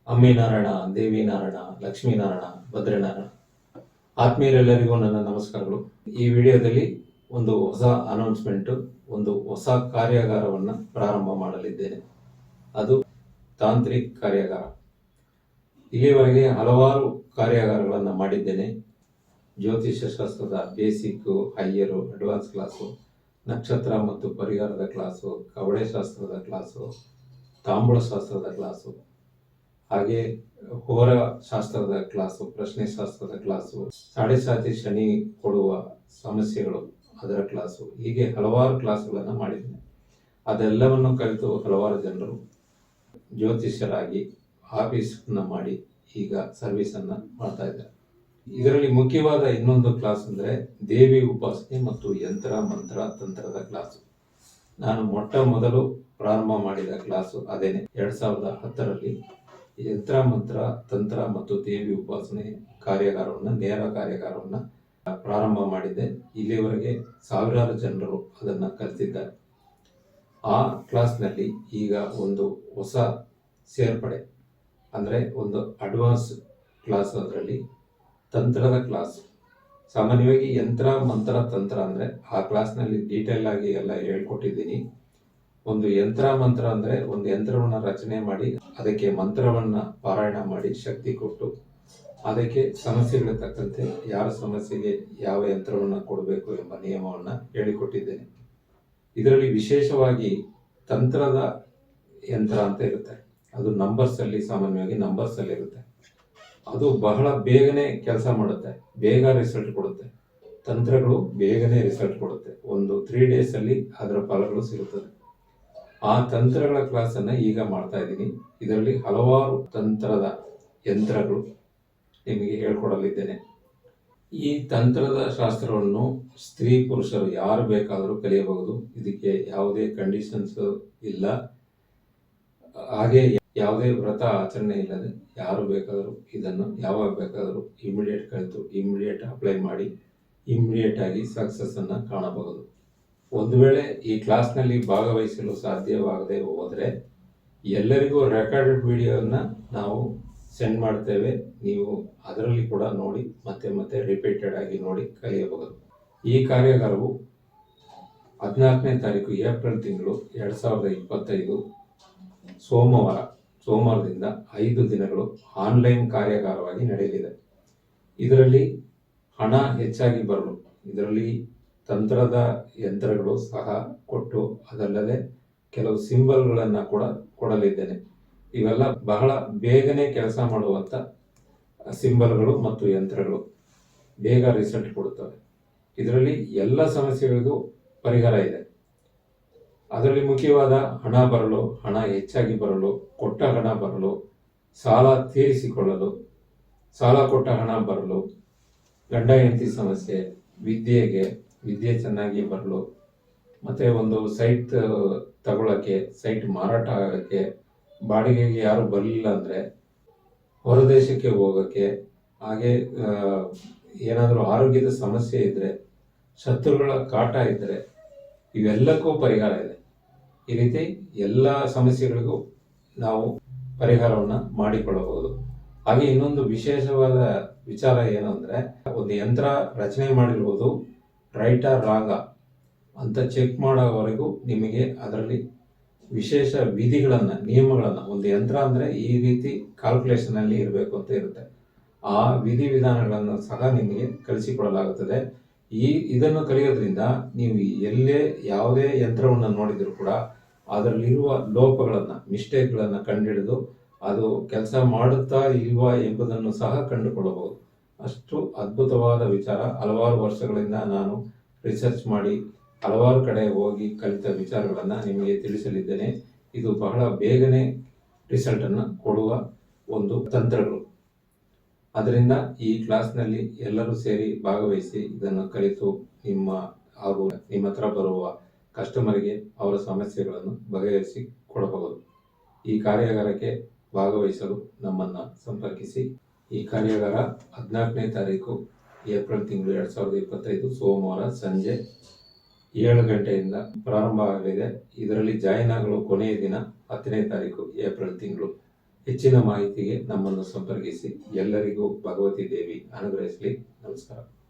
ಅಮ್ಮಿನಾರಾಯಣ, ದೇವಿನಾರಾಯಣ, ಲಕ್ಷ್ಮೀನಾರಾಯಣ, ಭದ್ರನಾರಾಯಣ. ಆತ್ಮೀಯರೆಲ್ಲರಿಗೂ ನನ್ನ ನಮಸ್ಕಾರಗಳು. ಈ ವಿಡಿಯೋದಲ್ಲಿ ಒಂದು ಹೊಸ ಅನೌನ್ಸ್ಮೆಂಟ್, ಒಂದು ಹೊಸ ಕಾರ್ಯಾಗಾರವನ್ನು ಪ್ರಾರಂಭ ಮಾಡಲಿದ್ದೇನೆ. ಅದು ತಾಂತ್ರಿಕ ಕಾರ್ಯಾಗಾರ. ಇಲ್ಲಿವರೆಗೆ ಹಲವಾರು ಕಾರ್ಯಾಗಾರಗಳನ್ನು ಮಾಡಿದ್ದೇನೆ. ಜ್ಯೋತಿಷ್ಯ ಶಾಸ್ತ್ರದ ಬೇಸಿಕ್ಕು, ಹೈಯರು, ಅಡ್ವಾನ್ಸ್ ಕ್ಲಾಸು, ನಕ್ಷತ್ರ ಮತ್ತು ಪರಿಹಾರದ ಕ್ಲಾಸು, ಕವಡೆ ಶಾಸ್ತ್ರದ ಕ್ಲಾಸು, ತಾಂಬೂಲ ಶಾಸ್ತ್ರದ ಕ್ಲಾಸು, ಹಾಗೆ ಹೋರ ಶಾಸ್ತ್ರದ ಕ್ಲಾಸು, ಪ್ರಶ್ನೆ ಶಾಸ್ತ್ರದ ಕ್ಲಾಸು, ಸಾಡೆ ಸಾತಿ ಶನಿ ಕೊಡುವ ಸಮಸ್ಯೆಗಳು ಅದರ ಕ್ಲಾಸು, ಹೀಗೆ ಹಲವಾರು ಕ್ಲಾಸುಗಳನ್ನು ಮಾಡಿದ್ದೇನೆ. ಅದೆಲ್ಲವನ್ನು ಕಲಿತು ಹಲವಾರು ಜನರು ಜ್ಯೋತಿಷ್ಯರಾಗಿ ಆಫೀಸನ್ನು ಮಾಡಿ ಈಗ ಸರ್ವಿಸನ್ನು ಮಾಡ್ತಾ ಇದ್ದಾರೆ. ಇದರಲ್ಲಿ ಮುಖ್ಯವಾದ ಇನ್ನೊಂದು ಕ್ಲಾಸ್ ಅಂದರೆ ದೇವಿ ಉಪಾಸನೆ ಮತ್ತು ಯಂತ್ರ ಮಂತ್ರ ತಂತ್ರದ ಕ್ಲಾಸು. ನಾನು ಮೊಟ್ಟ ಮೊದಲು ಪ್ರಾರಂಭ ಮಾಡಿದ ಕ್ಲಾಸು ಅದೇನೆ. 2010ರಲ್ಲಿ ಯಂತ್ರ ಮಂತ್ರ ತಂತ್ರ ಮತ್ತು ದೇವಿ ಉಪಾಸನೆ ನೇರ ಕಾರ್ಯಾಗಾರವನ್ನು ಪ್ರಾರಂಭ ಮಾಡಿದ್ದೆ. ಇಲ್ಲಿವರೆಗೆ ಸಾವಿರಾರು ಜನರು ಅದನ್ನು ಕಲಿತಿದ್ದಾರೆ. ಆ ಕ್ಲಾಸ್ನಲ್ಲಿ ಈಗ ಒಂದು ಹೊಸ ಸೇರ್ಪಡೆ ಅಂದರೆ ಒಂದು ಅಡ್ವಾನ್ಸ್ ಕ್ಲಾಸ್. ಅದರಲ್ಲಿ ತಂತ್ರದ ಕ್ಲಾಸ್. ಸಾಮಾನ್ಯವಾಗಿ ಯಂತ್ರ ಮಂತ್ರ ತಂತ್ರ ಅಂದರೆ ಆ ಕ್ಲಾಸ್ನಲ್ಲಿ ಡೀಟೇಲ್ ಆಗಿ ಎಲ್ಲ ಹೇಳ್ಕೊಟ್ಟಿದ್ದೀನಿ. ಒಂದು ಯಂತ್ರ ಮಂತ್ರ ಅಂದರೆ ಒಂದು ಯಂತ್ರವನ್ನು ರಚನೆ ಮಾಡಿ ಅದಕ್ಕೆ ಮಂತ್ರವನ್ನು ಪಾರಾಯಣ ಮಾಡಿ ಶಕ್ತಿ ಕೊಟ್ಟು ಅದಕ್ಕೆ ಸಮಸ್ಯೆಗಳಿಗೆ ತಕ್ಕಂತೆ ಯಾರ ಸಮಸ್ಯೆಗೆ ಯಾವ ಯಂತ್ರವನ್ನು ಕೊಡಬೇಕು ಎಂಬ ನಿಯಮವನ್ನು ಹೇಳಿಕೊಟ್ಟಿದ್ದೇನೆ. ಇದರಲ್ಲಿ ವಿಶೇಷವಾಗಿ ತಂತ್ರದ ಯಂತ್ರ ಅಂತ ಇರುತ್ತೆ. ಅದು ಸಾಮಾನ್ಯವಾಗಿ ನಂಬರ್ಸಲ್ಲಿ ಇರುತ್ತೆ. ಅದು ಬಹಳ ಬೇಗನೆ ಕೆಲಸ ಮಾಡುತ್ತೆ, ಬೇಗ ರಿಸಲ್ಟ್ ಕೊಡುತ್ತೆ. ತಂತ್ರಗಳು ಬೇಗನೆ ರಿಸಲ್ಟ್ ಕೊಡುತ್ತೆ. ಒಂದು 3 ಡೇಸಲ್ಲಿ ಅದರ ಫಲಗಳು ಸಿಗುತ್ತದೆ. ಆ ತಂತ್ರಗಳ ಕ್ಲಾಸನ್ನು ಈಗ ಮಾಡ್ತಾ ಇದ್ದೀನಿ. ಇದರಲ್ಲಿ ಹಲವಾರು ತಂತ್ರದ ಯಂತ್ರಗಳು ನಿಮಗೆ ಹೇಳ್ಕೊಡಲಿದ್ದೇನೆ. ಈ ತಂತ್ರದ ಶಾಸ್ತ್ರವನ್ನು ಸ್ತ್ರೀ ಪುರುಷರು ಯಾರು ಬೇಕಾದರೂ ಕಲಿಯಬಹುದು. ಇದಕ್ಕೆ ಯಾವುದೇ ಕಂಡೀಷನ್ಸ್ ಇಲ್ಲ. ಹಾಗೆ ಯಾವುದೇ ವ್ರತ ಆಚರಣೆ ಇಲ್ಲದೆ ಯಾರು ಬೇಕಾದರೂ ಇದನ್ನು ಯಾವಾಗ ಬೇಕಾದರೂ ಇಮಿಡಿಯೇಟ್ ಕಲಿತು ಇಮಿಡಿಯೇಟ್ ಅಪ್ಲೈ ಮಾಡಿ ಇಮಿಡಿಯೇಟ್ ಆಗಿ ಸಕ್ಸಸ್ಸನ್ನು ಕಾಣಬಹುದು. ಒಂದು ವೇಳೆ ಈ ಕ್ಲಾಸ್ನಲ್ಲಿ ಭಾಗವಹಿಸಲು ಸಾಧ್ಯವಾಗದೆ ಹೋದರೆ ಎಲ್ಲರಿಗೂ ರೆಕಾರ್ಡೆಡ್ ವಿಡಿಯೋನ ನಾವು ಸೆಂಡ್ ಮಾಡ್ತೇವೆ. ನೀವು ಅದರಲ್ಲಿ ಕೂಡ ನೋಡಿ ಮತ್ತೆ ರಿಪೀಟೆಡ್ ಆಗಿ ನೋಡಿ ಕಲಿಯಬಹುದು. ಈ ಕಾರ್ಯಾಗಾರವು 14ನೇ ತಾರೀಕು ಏಪ್ರಿಲ್ ತಿಂಗಳು 2025 ಸೋಮವಾರದಿಂದ 5 ದಿನಗಳು ಆನ್ಲೈನ್ ಕಾರ್ಯಾಗಾರವಾಗಿ ನಡೆಯಲಿದೆ. ಇದರಲ್ಲಿ ಹಣ ಹೆಚ್ಚಾಗಿ ಬರಲು ಇದರಲ್ಲಿ ತಂತ್ರದ ಯಂತ್ರಗಳು ಸಹ ಕೊಟ್ಟು ಅದಲ್ಲದೆ ಕೆಲವು ಸಿಂಬಲ್ಗಳನ್ನು ಕೂಡ ಕೊಡಲಿದ್ದೇನೆ. ಇವೆಲ್ಲ ಬಹಳ ಬೇಗನೆ ಕೆಲಸ ಮಾಡುವಂಥ ಸಿಂಬಲ್ಗಳು ಮತ್ತು ಯಂತ್ರಗಳು, ಬೇಗ ರಿಸಲ್ಟ್ ಕೊಡುತ್ತವೆ. ಇದರಲ್ಲಿ ಎಲ್ಲ ಸಮಸ್ಯೆಗಳಿಗೂ ಪರಿಹಾರ ಇದೆ. ಅದರಲ್ಲಿ ಮುಖ್ಯವಾದ ಹಣ ಹೆಚ್ಚಾಗಿ ಬರಲು, ಕೊಟ್ಟ ಹಣ ಬರಲು, ಸಾಲ ತೀರಿಸಿಕೊಳ್ಳಲು, ಸಾಲ ಕೊಟ್ಟ ಹಣ ಬರಲು, ಗಂಡ ಹೆಂಡತಿ ಸಮಸ್ಯೆ, ವಿದ್ಯೆ ಚೆನ್ನಾಗಿ ಬರಲು, ಮತ್ತು ಒಂದು ಸೈಟ್ ತಗೊಳ್ಳೋಕ್ಕೆ, ಸೈಟ್ ಮಾರಾಟ ಆಗೋಕ್ಕೆ, ಬಾಡಿಗೆಗೆ ಯಾರು ಬರಲಿಲ್ಲ ಅಂದರೆ ಹೊರದೇಶಕ್ಕೆ ಹೋಗೋಕ್ಕೆ, ಹಾಗೆ ಏನಾದರೂ ಆರೋಗ್ಯದ ಸಮಸ್ಯೆ ಇದ್ದರೆ, ಶತ್ರುಗಳ ಕಾಟ ಇದ್ದರೆ ಇವೆಲ್ಲಕ್ಕೂ ಪರಿಹಾರ ಇದೆ. ಈ ರೀತಿ ಎಲ್ಲ ಸಮಸ್ಯೆಗಳಿಗೂ ನಾವು ಪರಿಹಾರವನ್ನು ಮಾಡಿಕೊಳ್ಳಬಹುದು. ಹಾಗೆ ಇನ್ನೊಂದು ವಿಶೇಷವಾದ ವಿಚಾರ ಏನು ಅಂದರೆ, ಒಂದು ಯಂತ್ರ ರಚನೆ ಮಾಡಿರುವುದು ರೈಟಾ ರಾಂಗಾ ಅಂತ ಚೆಕ್ ಮಾಡೋವರೆಗೂ ನಿಮಗೆ ಅದರಲ್ಲಿ ವಿಶೇಷ ವಿಧಿಗಳನ್ನು, ನಿಯಮಗಳನ್ನು, ಒಂದು ಯಂತ್ರ ಅಂದರೆ ಈ ರೀತಿ ಕ್ಯಾಲ್ಕುಲೇಷನಲ್ಲಿ ಇರಬೇಕು ಅಂತ ಇರುತ್ತೆ. ಆ ವಿಧಿವಿಧಾನಗಳನ್ನು ಸಹ ನಿಮಗೆ ಕಲಿಸಿಕೊಡಲಾಗುತ್ತದೆ. ಇದನ್ನು ಕಲಿಯೋದ್ರಿಂದ ನೀವು ಎಲ್ಲೇ ಯಾವುದೇ ಯಂತ್ರವನ್ನು ನೋಡಿದರೂ ಕೂಡ ಅದರಲ್ಲಿರುವ ಲೋಪಗಳನ್ನು, ಮಿಸ್ಟೇಕ್ಗಳನ್ನು ಕಂಡುಹಿಡಿದು ಅದು ಕೆಲಸ ಮಾಡುತ್ತಾ ಇಲ್ವಾ ಎಂಬುದನ್ನು ಸಹ ಕಂಡುಕೊಳ್ಳಬಹುದು. ಅಷ್ಟು ಅದ್ಭುತವಾದ ವಿಚಾರ. ಹಲವಾರು ವರ್ಷಗಳಿಂದ ನಾನು ರಿಸರ್ಚ್ ಮಾಡಿ ಹಲವಾರು ಕಡೆ ಹೋಗಿ ಕಲಿತ ವಿಚಾರಗಳನ್ನು ನಿಮಗೆ ತಿಳಿಸಲಿದ್ದೇನೆ. ಇದು ಬಹಳ ಬೇಗನೆ ರಿಸಲ್ಟನ್ನು ಕೊಡುವ ಒಂದು ತಂತ್ರಗಳು. ಅದರಿಂದ ಈ ಕ್ಲಾಸ್ನಲ್ಲಿ ಎಲ್ಲರೂ ಸೇರಿ ಭಾಗವಹಿಸಿ ಇದನ್ನು ಕಲಿತು ನಿಮ್ಮ ಹತ್ರ ಬರುವ ಕಸ್ಟಮರ್ಗೆ ಅವರ ಸಮಸ್ಯೆಗಳನ್ನು ಬಗೆಹರಿಸಿ ಕೊಡಬಹುದು. ಈ ಕಾರ್ಯಾಗಾರಕ್ಕೆ ಭಾಗವಹಿಸಲು ನಮ್ಮನ್ನು ಸಂಪರ್ಕಿಸಿ. ಈ ಕಾರ್ಯಾಗಾರ 14ನೇ ತಾರೀಕು ಏಪ್ರಿಲ್ ತಿಂಗಳು 2025 ಸೋಮವಾರ ಸಂಜೆ 7 ಗಂಟೆಯಿಂದ ಪ್ರಾರಂಭ ಆಗಲಿದೆ. ಇದರಲ್ಲಿ ಜಾಯಿನ್ ಆಗಲು ಕೊನೆಯ ದಿನ 10ನೇ ತಾರೀಕು ಏಪ್ರಿಲ್ ತಿಂಗಳು. ಹೆಚ್ಚಿನ ಮಾಹಿತಿಗೆ ನಮ್ಮನ್ನು ಸಂಪರ್ಕಿಸಿ. ಎಲ್ಲರಿಗೂ ಭಗವತಿ ದೇವಿ ಅನುಗ್ರಹಿಸಲಿ. ನಮಸ್ಕಾರ.